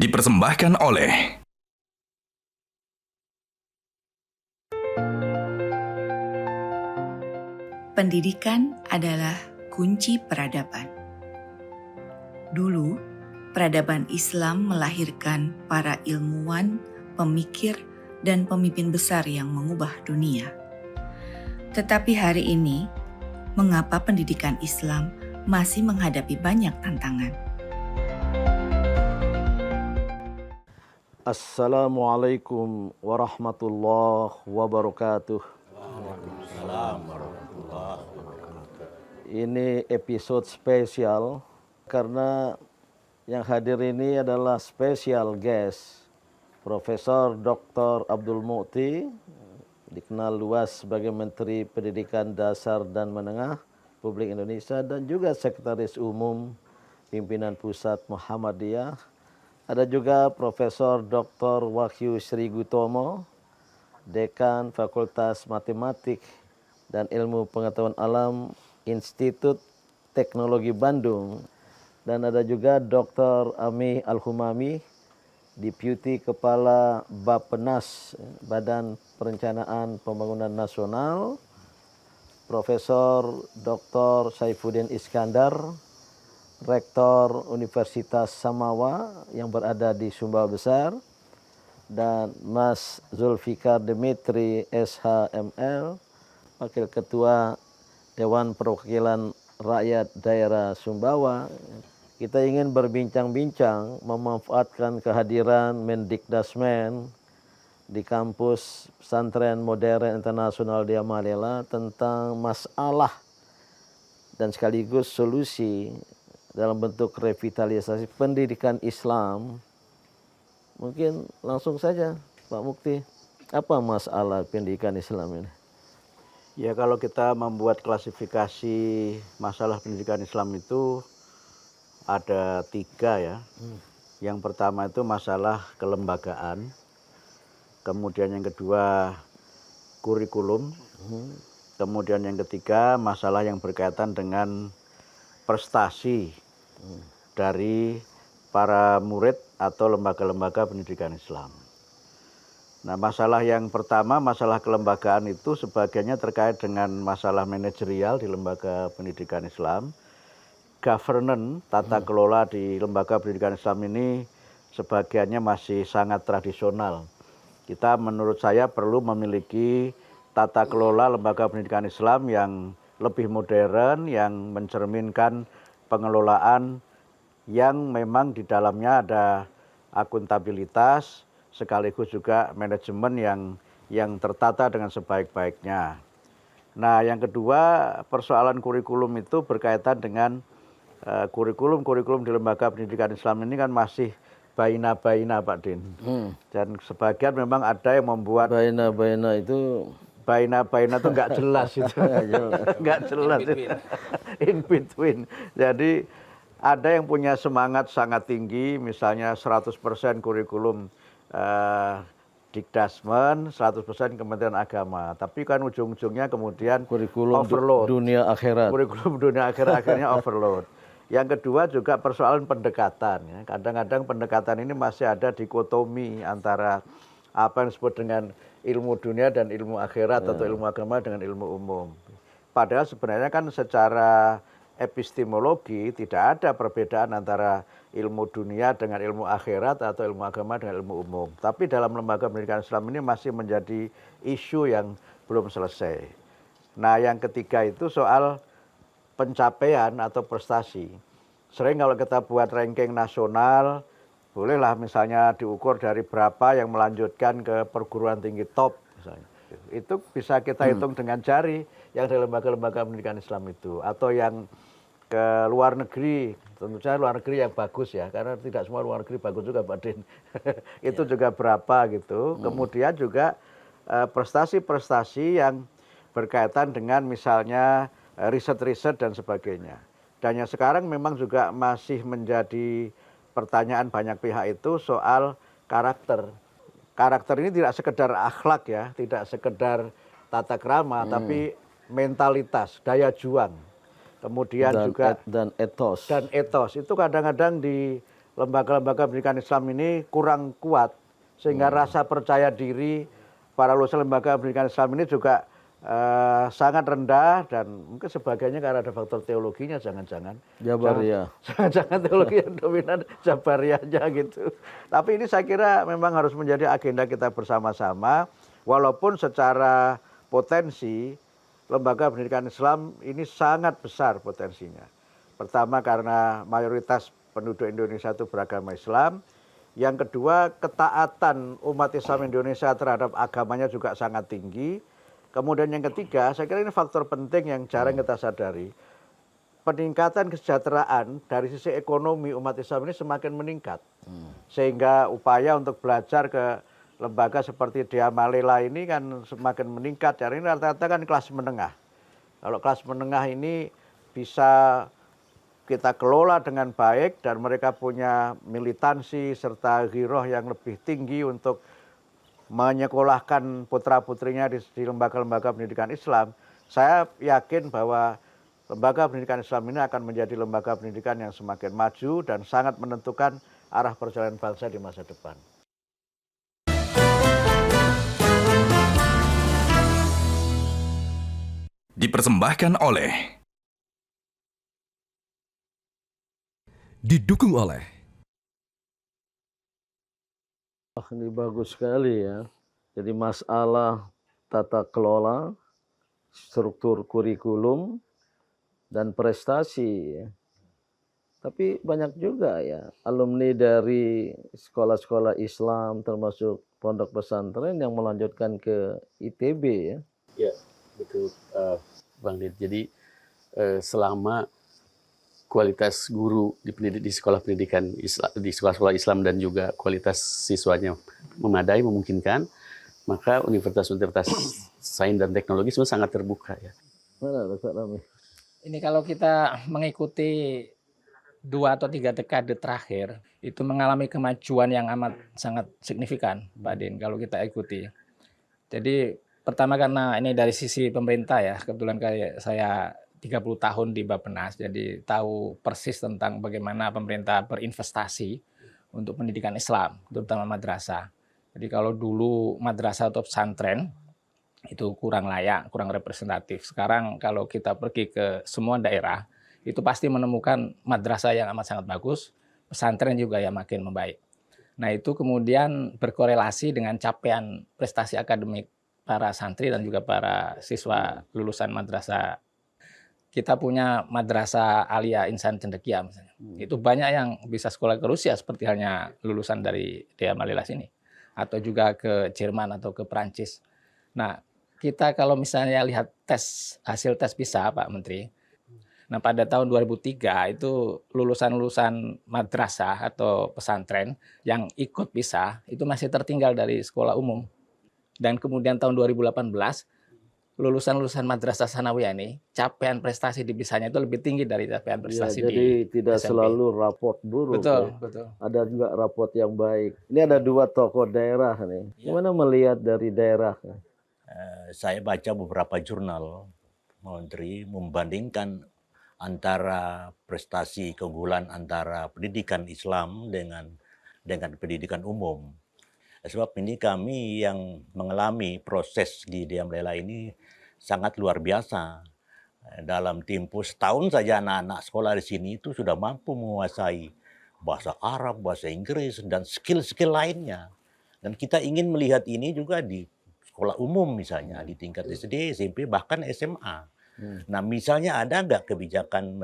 dipersembahkan oleh Pendidikan adalah kunci peradaban. Dulu, peradaban Islam melahirkan para ilmuwan, pemikir, dan pemimpin besar yang mengubah dunia. Tetapi hari ini, mengapa pendidikan Islam masih menghadapi banyak tantangan? Assalamualaikum warahmatullahi wabarakatuh. Ini episode spesial karena yang hadir ini adalah special guest Profesor Dr. Abdul Mu'ti, dikenal luas sebagai Menteri Pendidikan Dasar dan Menengah Republik Indonesia dan juga Sekretaris Umum Pimpinan Pusat Muhammadiyah. Ada juga Profesor Dr. Wahyu Sri Gutomo, Dekan Fakultas Matematik dan Ilmu Pengetahuan Alam Institut Teknologi Bandung. Dan ada juga Dr. Ami Al-Humami, Deputi Kepala Bappenas, Badan Perencanaan Pembangunan Nasional, Profesor Dr. Saifuddin Iskandar, Rektor Universitas Samawa yang berada di Sumbawa Besar, dan Mas Zulfikar Demitri SHML, Wakil Ketua Dewan Perwakilan Rakyat Daerah Sumbawa. Kita ingin berbincang-bincang memanfaatkan kehadiran Mendikdasmen di kampus Pesantren Modern Internasional di Amalela tentang masalah dan sekaligus solusi dalam bentuk revitalisasi pendidikan Islam. Mungkin langsung saja Pak Mukti, apa masalah pendidikan Islam ini? Ya, kalau kita membuat klasifikasi masalah pendidikan Islam itu ada 3 ya. Yang pertama itu masalah kelembagaan, kemudian yang kedua kurikulum, kemudian yang ketiga masalah yang berkaitan dengan prestasi dari para murid atau lembaga-lembaga pendidikan Islam. Nah, masalah yang pertama, masalah kelembagaan itu sebagiannya terkait dengan masalah manajerial di lembaga pendidikan Islam. Governance, tata kelola di lembaga pendidikan Islam ini sebagiannya masih sangat tradisional. Kita menurut saya perlu memiliki tata kelola lembaga pendidikan Islam yang lebih modern, yang mencerminkan pengelolaan yang memang di dalamnya ada akuntabilitas sekaligus juga manajemen yang tertata dengan sebaik-baiknya. Nah, yang kedua, persoalan kurikulum itu berkaitan dengan kurikulum di lembaga pendidikan Islam ini kan masih baina-baina, Pak Din. Dan sebagian memang ada yang membuat Baina-baina itu nggak jelas itu. Nggak jelas. In between. Jadi ada yang punya semangat sangat tinggi, misalnya 100% kurikulum Dikdasmen, 100% Kementerian Agama. Tapi kan ujung-ujungnya kemudian kurikulum overload. dunia akhirat. Kurikulum dunia akhirat akhirnya overload. Yang kedua juga persoalan pendekatan. Ya. Kadang-kadang pendekatan ini masih ada dikotomi antara apa yang disebut dengan ilmu dunia dan ilmu akhirat atau ilmu agama dengan ilmu umum. Padahal sebenarnya kan secara epistemologi tidak ada perbedaan antara ilmu dunia dengan ilmu akhirat atau ilmu agama dengan ilmu umum. Tapi dalam lembaga pendidikan Islam ini masih menjadi isu yang belum selesai. Nah, yang ketiga itu soal pencapaian atau prestasi. Sering kalau kita buat ranking nasional, bolehlah misalnya diukur dari berapa yang melanjutkan ke perguruan tinggi top misalnya. Itu bisa kita hitung dengan jari yang di lembaga-lembaga pendidikan Islam itu. Atau yang ke luar negeri, tentu saja luar negeri yang bagus ya, karena tidak semua luar negeri bagus juga Pak Din. Itu juga berapa gitu. Kemudian juga prestasi-prestasi yang berkaitan dengan misalnya riset-riset dan sebagainya. Dan yang sekarang memang juga masih menjadi pertanyaan banyak pihak itu soal karakter. Karakter ini tidak sekedar akhlak ya, tidak sekedar tata krama, tapi mentalitas, daya juang. Kemudian dan etos itu kadang-kadang di lembaga-lembaga pendidikan Islam ini kurang kuat, sehingga rasa percaya diri para lulusan lembaga pendidikan Islam ini juga sangat rendah, dan mungkin sebagainya karena ada faktor teologinya, jangan-jangan. Jabariyah. Jangan teologi yang dominan, Jabariyahnya gitu. Tapi ini saya kira memang harus menjadi agenda kita bersama-sama, walaupun secara potensi lembaga pendidikan Islam ini sangat besar potensinya. Pertama karena mayoritas penduduk Indonesia itu beragama Islam. Yang kedua, ketaatan umat Islam Indonesia terhadap agamanya juga sangat tinggi. Kemudian yang ketiga, saya kira ini faktor penting yang jarang kita sadari. Peningkatan kesejahteraan dari sisi ekonomi umat Islam ini semakin meningkat. Sehingga upaya untuk belajar ke lembaga seperti Dea Malela ini kan semakin meningkat. Dan ini rata-rata kan kelas menengah. Kalau kelas menengah ini bisa kita kelola dengan baik dan mereka punya militansi serta giroh yang lebih tinggi untuk menyekolahkan putra-putrinya di lembaga-lembaga pendidikan Islam, saya yakin bahwa lembaga pendidikan Islam ini akan menjadi lembaga pendidikan yang semakin maju dan sangat menentukan arah perjalanan bangsa di masa depan. Dipersembahkan oleh didukung oleh Ini bagus sekali ya. Jadi masalah tata kelola, struktur kurikulum, dan prestasi. Tapi banyak juga ya alumni dari sekolah-sekolah Islam termasuk pondok pesantren yang melanjutkan ke ITB ya. Ya, betul Bang Ded. Jadi selama kualitas guru di sekolah pendidikan Islam, di sekolah-sekolah Islam dan juga kualitas siswanya memadai, memungkinkan, maka universitas-universitas sains dan teknologi semua sangat terbuka ya. Mana Dr. Rami? Ini kalau kita mengikuti 2 atau 3 dekade terakhir, itu mengalami kemajuan yang amat sangat signifikan, Pak Din, kalau kita ikuti. Jadi pertama karena ini dari sisi pemerintah ya, kebetulan kayak saya 30 tahun di Bappenas, jadi tahu persis tentang bagaimana pemerintah berinvestasi untuk pendidikan Islam, terutama madrasah. Jadi kalau dulu madrasah atau pesantren itu kurang layak, kurang representatif. Sekarang kalau kita pergi ke semua daerah, itu pasti menemukan madrasah yang amat sangat bagus, pesantren juga yang makin membaik. Nah itu kemudian berkorelasi dengan capaian prestasi akademik para santri dan juga para siswa lulusan madrasah. Kita punya Madrasah Alia Insan Cendekia misalnya. Itu banyak yang bisa sekolah ke Rusia seperti halnya lulusan dari Dea Malela sini. Atau juga ke Jerman atau ke Perancis. Nah, kita kalau misalnya lihat hasil tes PISA Pak Menteri. Nah, pada tahun 2003 itu lulusan-lulusan madrasah atau pesantren yang ikut PISA itu masih tertinggal dari sekolah umum. Dan kemudian tahun 2018 lulusan-lulusan madrasah sanawiyah ini capaian prestasi di PISA-nya itu lebih tinggi dari capaian prestasi jadi di tidak SMP. selalu raport buruk. Betul, ya. betul. Ada juga raport yang baik. Ini ada 2 tokoh daerah nih. Gimana melihat dari daerah? Saya baca beberapa jurnal Menteri membandingkan antara prestasi keunggulan antara pendidikan Islam dengan pendidikan umum. Sebab ini kami yang mengalami proses di Dea Malela ini sangat luar biasa. Dalam tempo setahun saja anak-anak sekolah di sini itu sudah mampu menguasai bahasa Arab, bahasa Inggris, dan skill-skill lainnya. Dan kita ingin melihat ini juga di sekolah umum misalnya, di tingkat SD, SMP, bahkan SMA. Nah misalnya ada nggak kebijakan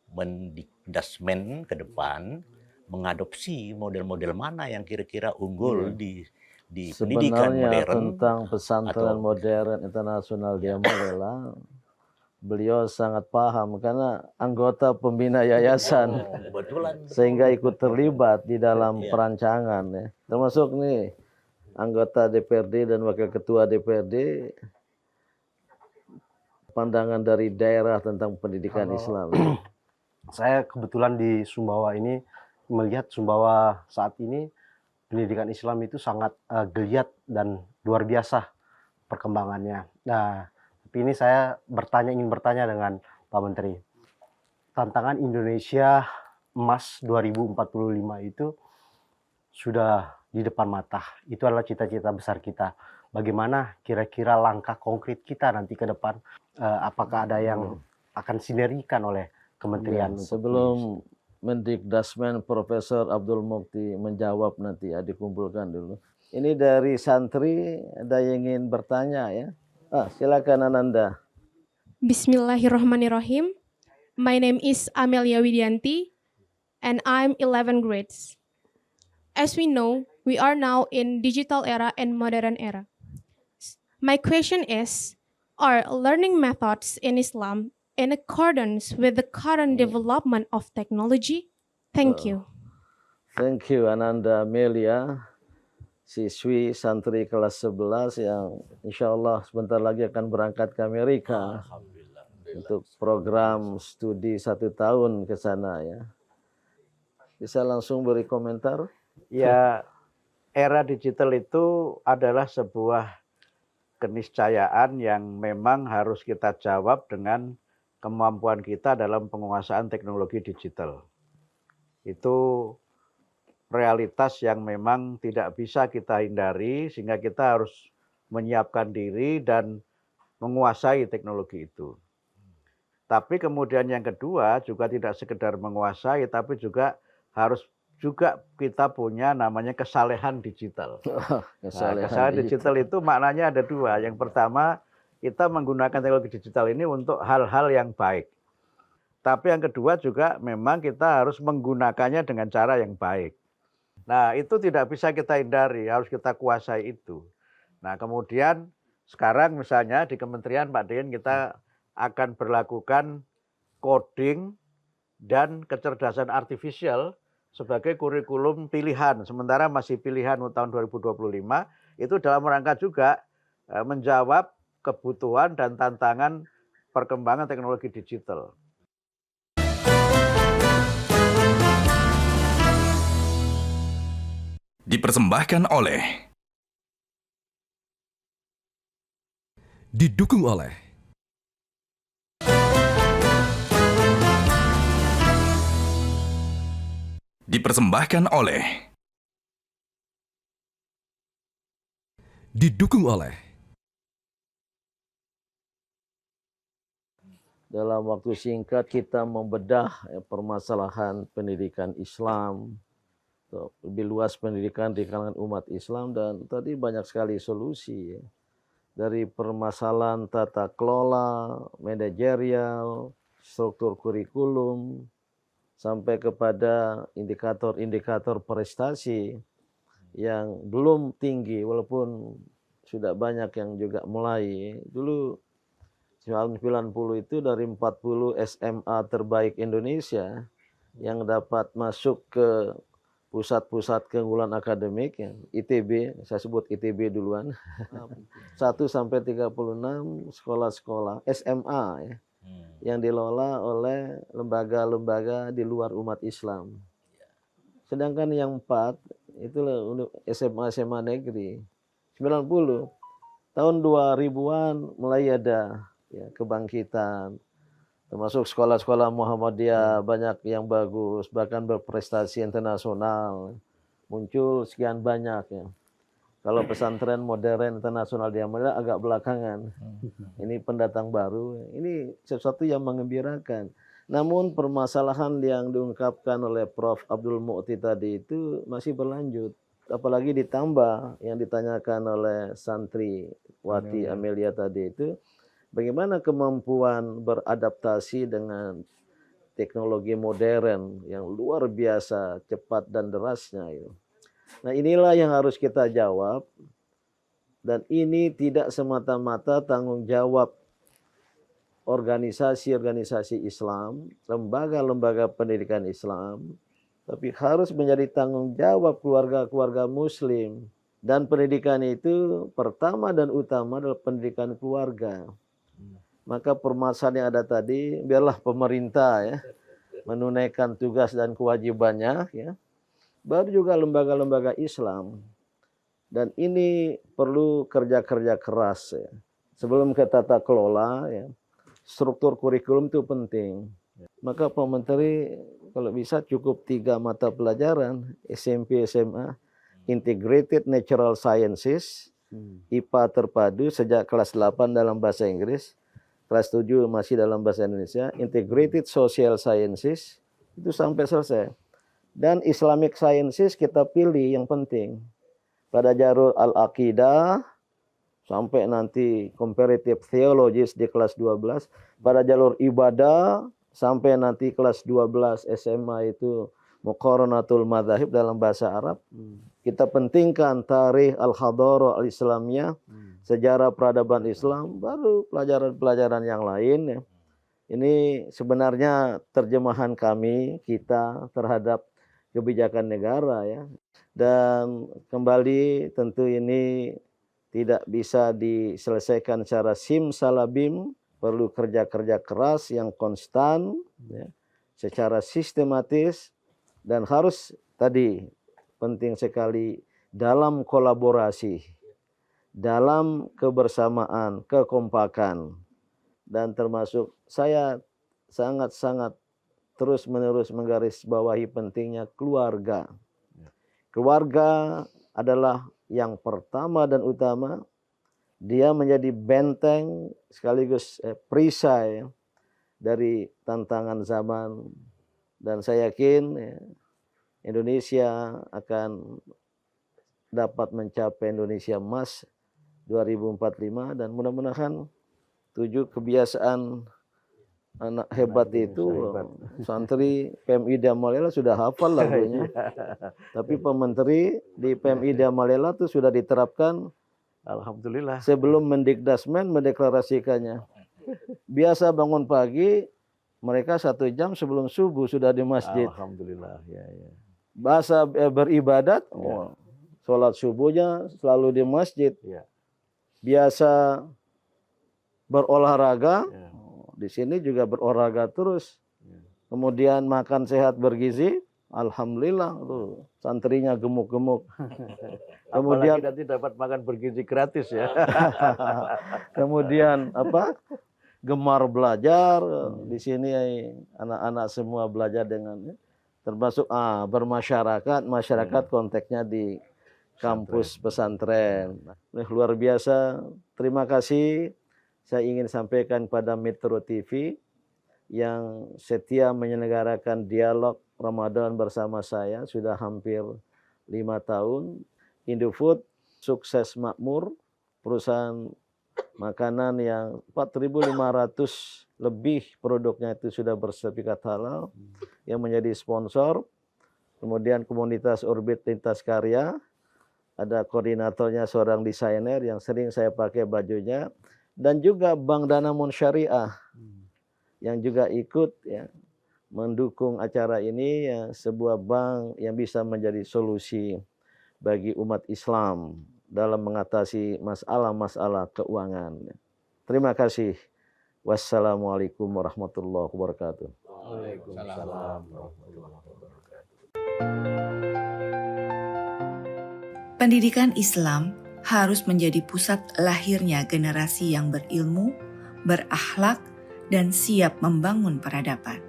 mendasmen ke depan, mengadopsi model-model mana yang kira-kira unggul di pendidikan Sebenarnya modern tentang pesantren modern internasional Dea Malela, beliau sangat paham karena anggota pembina yayasan, betulan. sehingga ikut terlibat di dalam perancangan ya. Termasuk nih anggota DPRD dan wakil ketua DPRD, pandangan dari daerah tentang pendidikan Islam. Saya kebetulan di Sumbawa ini melihat Sumbawa saat ini pendidikan Islam itu sangat geliat dan luar biasa perkembangannya. Nah, tapi ini saya ingin bertanya dengan Pak Menteri. Tantangan Indonesia emas 2045 itu sudah di depan mata. Itu adalah cita-cita besar kita. Bagaimana kira-kira langkah konkret kita nanti ke depan? Apakah ada yang akan sinergikan oleh kementerian? Ya, sebelum Mendikdasmen Profesor Abdul Mukti menjawab nanti ya, dikumpulkan dulu. Ini dari santri, ada yang ingin bertanya ya? Silakan Ananda. Bismillahirrahmanirrahim. My name is Amelia Widianti and I'm 11 grades. As we know, we are now in digital era and modern era. My question is, are learning methods in Islam in accordance with the current development of technology? Thank you. Thank you Ananda Amelia, siswi santri kelas 11 yang insya Allah sebentar lagi akan berangkat ke Amerika untuk program studi 1 tahun ke sana ya. Bisa langsung beri komentar? Ya, era digital itu adalah sebuah keniscayaan yang memang harus kita jawab dengan kemampuan kita dalam penguasaan teknologi digital. Itu realitas yang memang tidak bisa kita hindari, sehingga kita harus menyiapkan diri dan menguasai teknologi itu. Tapi kemudian yang kedua juga tidak sekedar menguasai, tapi juga harus juga kita punya namanya kesalehan digital. Kesalehan digital itu maknanya ada 2. Yang pertama, kita menggunakan teknologi digital ini untuk hal-hal yang baik. Tapi yang kedua juga memang kita harus menggunakannya dengan cara yang baik. Nah, itu tidak bisa kita hindari, harus kita kuasai itu. Nah, kemudian sekarang misalnya di Kementerian Pak Din kita akan berlakukan coding dan kecerdasan artifisial sebagai kurikulum pilihan. Sementara masih pilihan tahun 2025, itu dalam rangka juga menjawab kebutuhan dan tantangan perkembangan teknologi digital. Dipersembahkan oleh Didukung oleh Dipersembahkan oleh Didukung oleh Dalam waktu singkat kita membedah permasalahan pendidikan Islam, lebih luas pendidikan di kalangan umat Islam, dan tadi banyak sekali solusi ya. Dari permasalahan tata kelola, manajerial, struktur kurikulum, sampai kepada indikator-indikator prestasi yang belum tinggi, walaupun sudah banyak yang juga mulai. Dulu tahun 90 itu dari 40 SMA terbaik Indonesia yang dapat masuk ke pusat-pusat keunggulan akademik, ya, ITB, saya sebut ITB duluan, 1 sampai 36 sekolah-sekolah SMA ya, yang dikelola oleh lembaga-lembaga di luar umat Islam. Sedangkan yang 4 itu SMA-SMA negeri. 90 tahun 2000-an mulai ada ya kebangkitan. Termasuk sekolah-sekolah Muhammadiyah banyak yang bagus, bahkan berprestasi internasional. Muncul sekian banyak ya. Kalau pesantren modern internasional di Amerika agak belakangan. Ini pendatang baru. Ini sesuatu yang mengembirakan. Namun permasalahan yang diungkapkan oleh Prof. Abdul Mukti tadi itu masih berlanjut. Apalagi ditambah yang ditanyakan oleh santri Wati Amelia tadi itu, bagaimana kemampuan beradaptasi dengan teknologi modern yang luar biasa cepat dan derasnya itu. Nah, inilah yang harus kita jawab, dan ini tidak semata-mata tanggung jawab organisasi-organisasi Islam, lembaga-lembaga pendidikan Islam, tapi harus menjadi tanggung jawab keluarga-keluarga Muslim. Dan pendidikan itu pertama dan utama adalah pendidikan keluarga. Maka permasalahan yang ada tadi, biarlah pemerintah ya menunaikan tugas dan kewajibannya ya. Baru juga lembaga-lembaga Islam. Dan ini perlu kerja-kerja keras ya. Sebelum ke tata kelola ya, struktur kurikulum itu penting. maka Pak Menteri kalau bisa cukup 3 mata pelajaran SMP SMA, Integrated Natural Sciences, IPA terpadu sejak kelas 8 dalam bahasa Inggris, kelas 7 masih dalam bahasa Indonesia, Integrated Social Sciences itu sampai selesai. Dan Islamic Sciences kita pilih yang penting. Pada jalur Al-Aqidah sampai nanti Comparative Theologies di kelas 12, pada jalur ibadah sampai nanti kelas 12 SMA itu Muqaranatul Madzahib dalam bahasa Arab. Kita pentingkan tarikh al-hadarah al-islamiyah, sejarah peradaban Islam, baru pelajaran-pelajaran yang lain ya. Ini sebenarnya terjemahan kita terhadap kebijakan negara ya. Dan kembali tentu ini tidak bisa diselesaikan secara simsalabim, perlu kerja-kerja keras yang konstan ya, secara sistematis, dan harus tadi penting sekali dalam kolaborasi, dalam kebersamaan, kekompakan, dan termasuk saya sangat-sangat terus-menerus menggarisbawahi pentingnya keluarga. Keluarga adalah yang pertama dan utama. Dia menjadi benteng sekaligus perisai dari tantangan zaman. Dan saya yakin Indonesia akan dapat mencapai Indonesia Emas 2045, dan mudah-mudahan 7 kebiasaan anak hebat itu santri PMI Damalela sudah hafal lagunya. Tapi Pak Menteri di PMI Damalela itu sudah diterapkan, Alhamdulillah. sebelum Mendikdasmen mendeklarasikannya. Biasa bangun pagi, mereka 1 jam sebelum subuh sudah di masjid. Alhamdulillah, ya. Bahasa beribadat, sholat subuhnya selalu di masjid. Ya. Biasa berolahraga, Ya. di sini juga berolahraga terus. Kemudian makan sehat bergizi, alhamdulillah tuh santrinya gemuk-gemuk. Kemudian apalagi nanti dapat makan bergizi gratis ya. kemudian gemar belajar. Di sini anak-anak semua belajar dengan termasuk masyarakat konteksnya di kampus pesantren. Luar biasa. Terima kasih. Saya ingin sampaikan pada Metro TV yang setia menyelenggarakan dialog Ramadan bersama saya sudah hampir 5 tahun. Indofood sukses makmur, perusahaan makanan yang 4.500 lebih produknya itu sudah bersertifikat halal yang menjadi sponsor. Kemudian komunitas Orbit Lintas Karya, ada koordinatornya seorang desainer yang sering saya pakai bajunya. Dan juga Bank Danamon Syariah yang juga ikut ya, mendukung acara ini ya, sebuah bank yang bisa menjadi solusi bagi umat Islam dalam mengatasi masalah-masalah keuangan. Terima kasih. Wassalamualaikum warahmatullahi wabarakatuh. Waalaikumsalam warahmatullahi wabarakatuh. Pendidikan Islam harus menjadi pusat lahirnya generasi yang berilmu, berakhlak, dan siap membangun peradaban.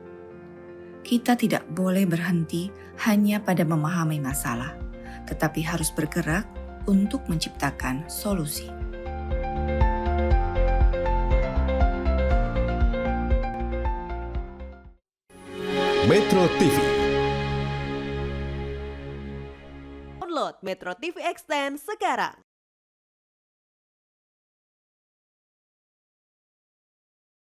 Kita tidak boleh berhenti hanya pada memahami masalah, tetapi harus bergerak untuk menciptakan solusi. Metro TV. Download Metro TV Extend sekarang.